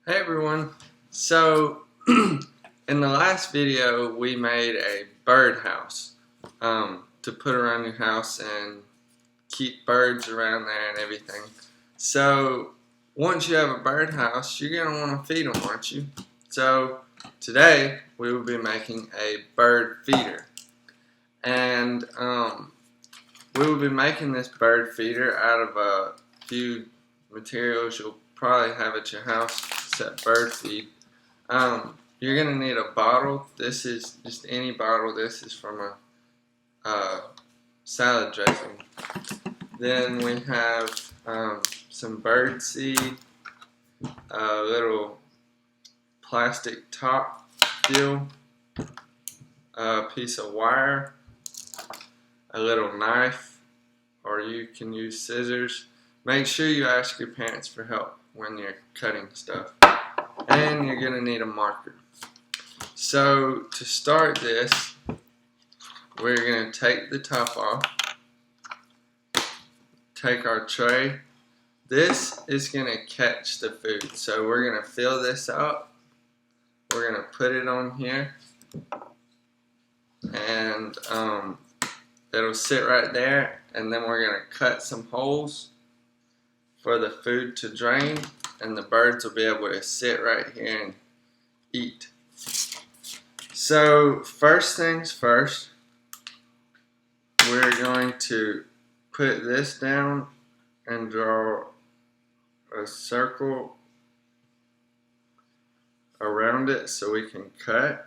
Hey everyone, so in the last video we made a bird house to put around your house and keep birds around there and everything. So once you have a bird house, you're going to want to feed them, aren't you? So today we will be making a bird feeder, and we will be making this bird feeder out of a few materials you'll probably have at your house except bird feed. You're going to need a bottle. This is just any bottle. This is from a salad dressing. Then we have some bird seed, a little plastic top deal, a piece of wire, a little knife, or you can use scissors. Make sure you ask your parents for help when you're cutting stuff. And you're going to need a marker. So to start this, we're going to take the top off, take our tray. This is going to catch the food. So we're going to fill this up. We're going to put it on here. And it'll sit right there. And then we're going to cut some holes for the food to drain. And the birds will be able to sit right here and eat. So first things first, we're going to put this down and draw a circle around it so we can cut.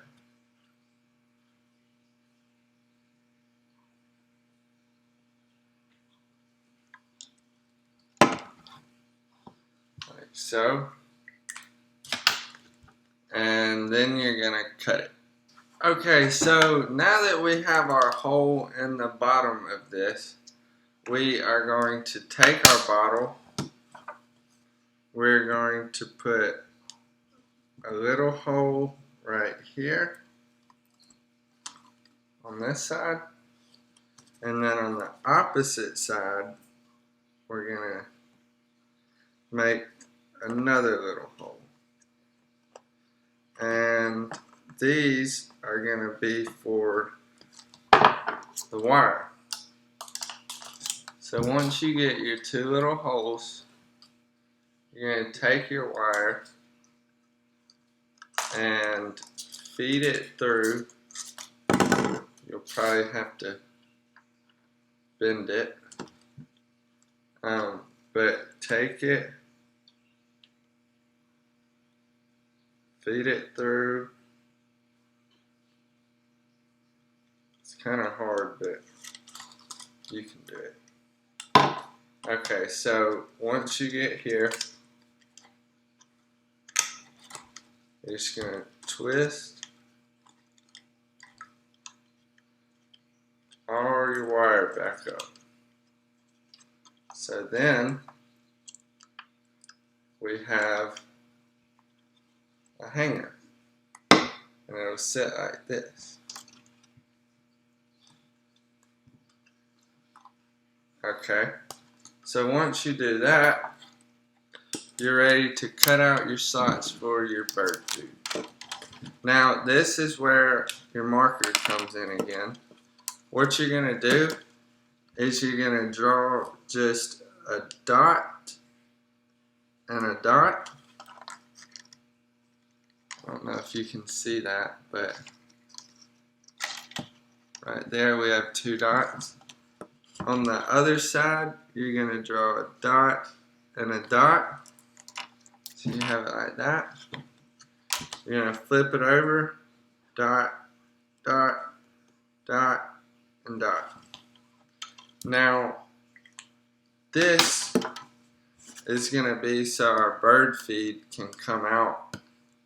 Like so. And then you're gonna cut it. Okay, so now that we have our hole in the bottom of this, we are going to take our bottle. We're going to put a little hole right here on this side, and then on the opposite side we're gonna make another little hole, and these are gonna be for the wire. So once you get your two little holes, you're going to take your wire and feed it through. You'll probably have to bend it, but take it, feed it through. It's kind of hard, but you can do it. Okay, so once you get here, you're just going to twist all your wire back up. So then we have a hanger, and it'll sit like this. Okay, so once you do that, you're ready to cut out your slots for your bird food. Now this is where your marker comes in again. What you're going to do is you're going to draw just a dot and a dot. I don't know if you can see that, but right there we have two dots. On the other side, you're going to draw a dot and a dot. So you have it like that. You're going to flip it over, dot, dot, dot, and dot. Now, this is going to be so our bird feed can come out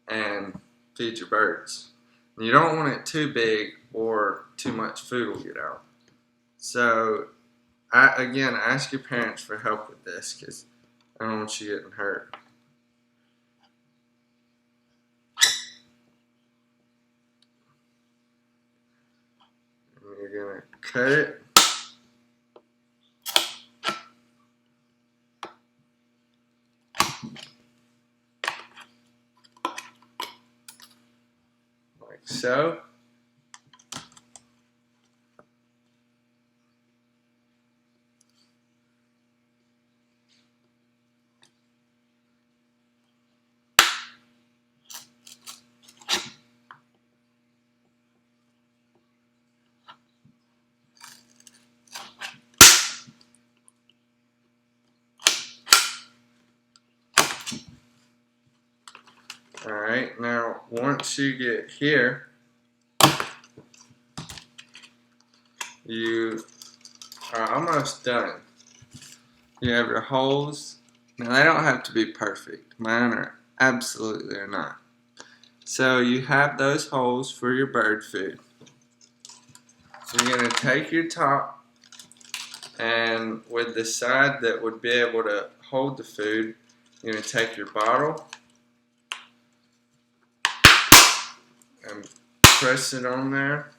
and feed your birds. You don't want it too big or too much food will get out. So, again, ask your parents for help with this because I don't want you getting hurt. And you're going to cut it. so. Alright, now once you get here, you are almost done. You have your holes. Now they don't have to be perfect. Mine are absolutely not. So you have those holes for your bird food. So you're going to take your top, and with the side that would be able to hold the food, you're going to take your bottle and press it on there.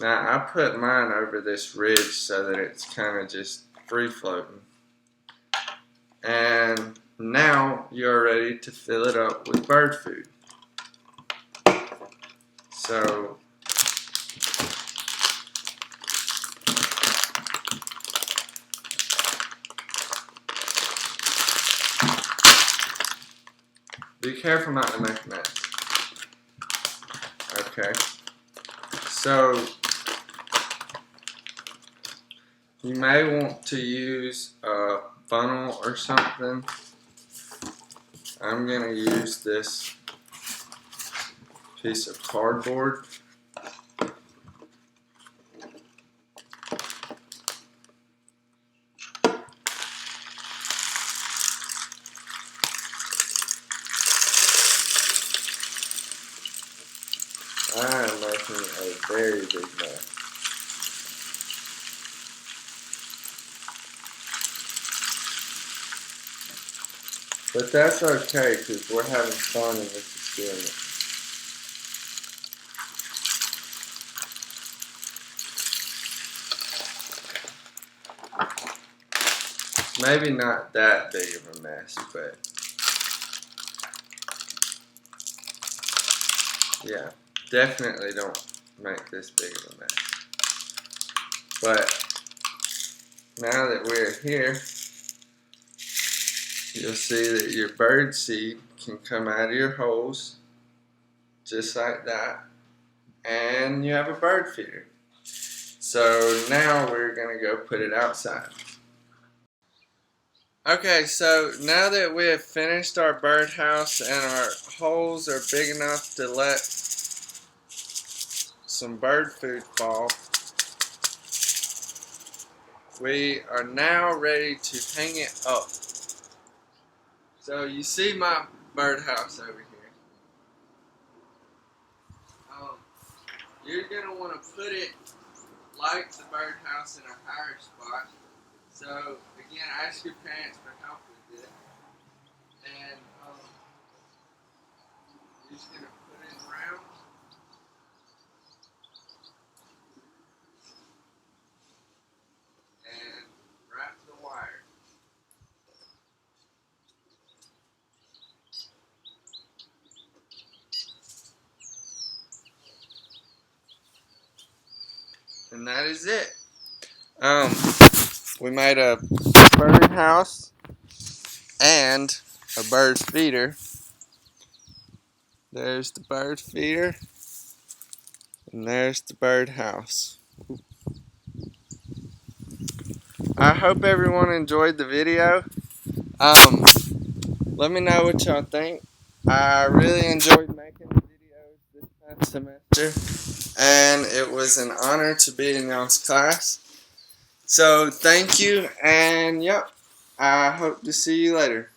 Now I put mine over this ridge so that it's kind of just free floating. And now you're ready to fill it up with bird food. So be careful not to make a mess. Okay. So you may want to use a funnel or something. I'm going to use this piece of cardboard. I am making a very big mess. But that's okay, because we're having fun in this experiment. Maybe not that big of a mess, but yeah, definitely don't make this big of a mess. But now that we're here, you'll see that your bird seed can come out of your holes, just like that, and you have a bird feeder. So now we're going to go put it outside. Okay, so now that we have finished our birdhouse and our holes are big enough to let some bird food fall, we are now ready to hang it up. So you see my birdhouse over here. You're going to want to put it like the birdhouse in a higher spot. So again, ask your parents for help with it. And you're just going to put it around. And wrap the wire. And that is it. We made a bird house and a bird feeder. There's the bird feeder, and there's the bird house. I hope everyone enjoyed the video. Let me know what y'all think. I really enjoyed making the videos this past semester, and it was an honor to be in y'all's class. So thank you, and yep, I hope to see you later.